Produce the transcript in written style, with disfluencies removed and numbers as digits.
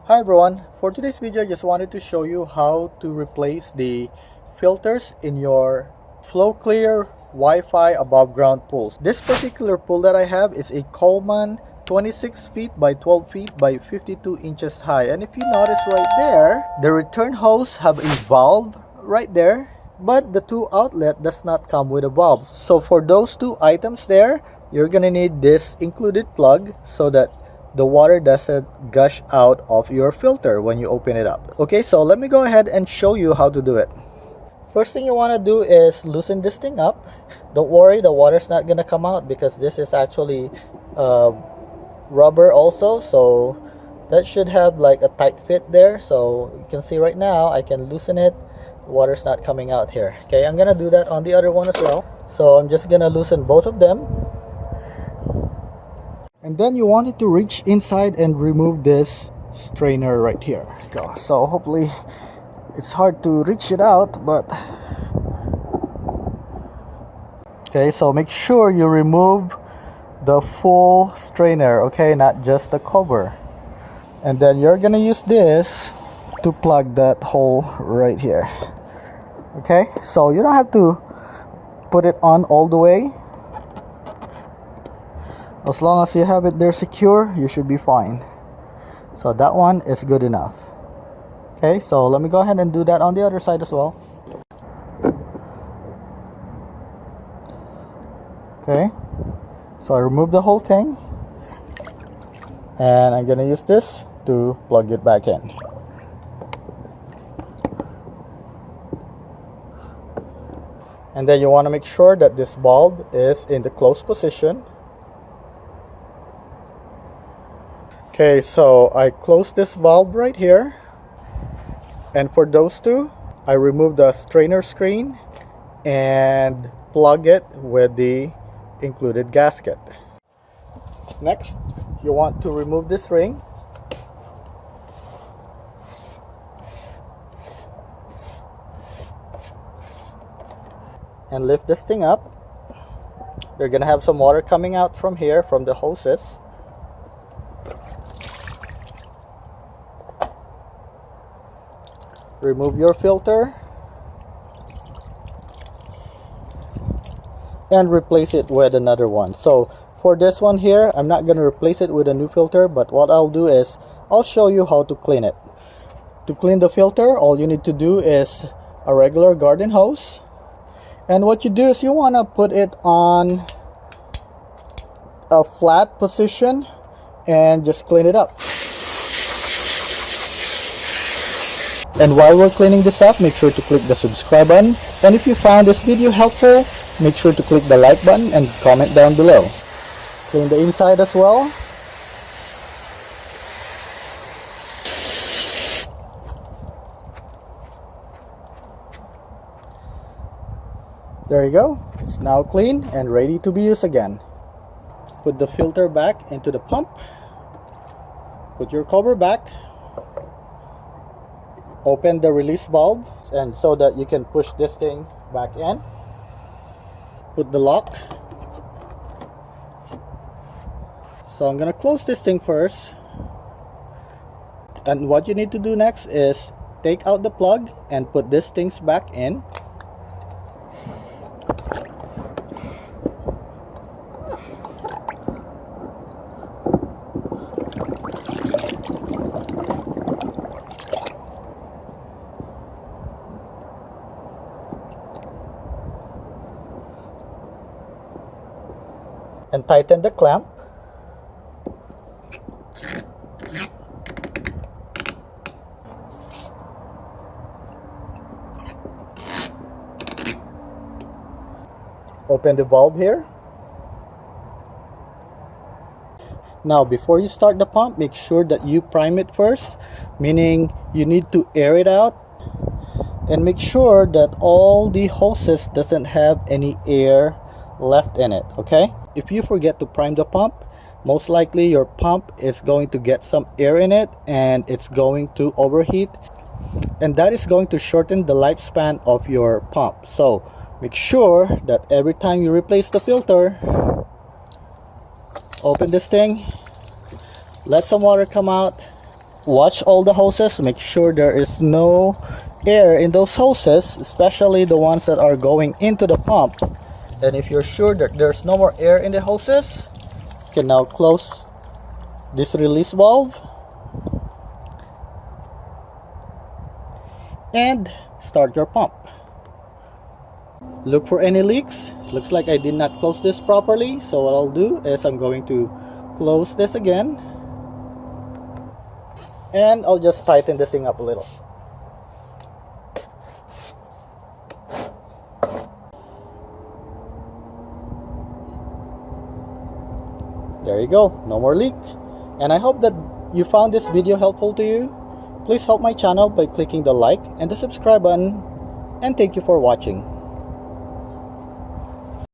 Hi everyone, for today's video I just wanted to show you how to replace the filters in your flow clear Wi-Fi above ground pools. This particular pool that I have is a Coleman 26 feet by 12 feet by 52 inches high, and if you notice right there, the return hose have a valve right there, but the two outlet does not come with a valve. So for those two items there, you're gonna need this included plug so that the water doesn't gush out of your filter when you open it up. Okay, so let me go ahead and show you how to do it. First thing you want to do is loosen this thing up. Don't worry, the water's not gonna come out because this is actually rubber also, so that should have like a tight fit there. So you can see right now I can loosen it, water's not coming out here. Okay, I'm gonna do that on the other one as well. So I'm just gonna loosen both of them. And then you want it to reach inside and remove this strainer right here. Go. So hopefully it's hard to reach it out, but okay, so make sure you remove the full strainer, okay, not just the cover. And then you're gonna use this to plug that hole right here. Okay, so you don't have to put it on all the way. As long as you have it there secure, you should be fine. So that one is good enough. Okay, so let me go ahead and do that on the other side as well. Okay, so I remove the whole thing, and I'm gonna use this to plug it back in. And then you want to make sure that this bulb is in the closed position. Okay, so I close this valve right here, and for those two I remove the strainer screen and plug it with the included gasket. Next, you want to remove this ring. And lift this thing up. You're gonna have some water coming out from here from the hoses. Remove your filter and replace it with another one. So for this one here, I'm not going to replace it with a new filter, but what I'll do is I'll show you how to clean it. To clean the filter, all you need to do is a regular garden hose, and what you do is you want to put it on a flat position and just clean it up. And while we're cleaning this up, make sure to click the subscribe button. And if you found this video helpful, make sure to click the like button and comment down below. Clean the inside as well. There you go. It's now clean and ready to be used again. Put the filter back into the pump. Put your cover back. Open the release valve, and so that you can push this thing back in. Put the lock. So I'm gonna close this thing first, and what you need to do next is take out the plug and put these things back in. And tighten the clamp. Open the valve here. Now before you start the pump, make sure that you prime it first, meaning you need to air it out, and make sure that all the hoses doesn't have any air left in it. Okay, if you forget to prime the pump, most likely your pump is going to get some air in it and it's going to overheat, and that is going to shorten the lifespan of your pump. So make sure that every time you replace the filter, open this thing, let some water come out, watch all the hoses, make sure there is no air in those hoses, especially the ones that are going into the pump. And if you're sure that there's no more air in the hoses, you can now close this release valve and start your pump. Look for any leaks. It looks like I did not close this properly, so what I'll do is I'm going to close this again, and I'll just tighten this thing up a little. There you go, no more leak. And I hope that you found this video helpful to you. Please help my channel by clicking the like and the subscribe button, and thank you for watching.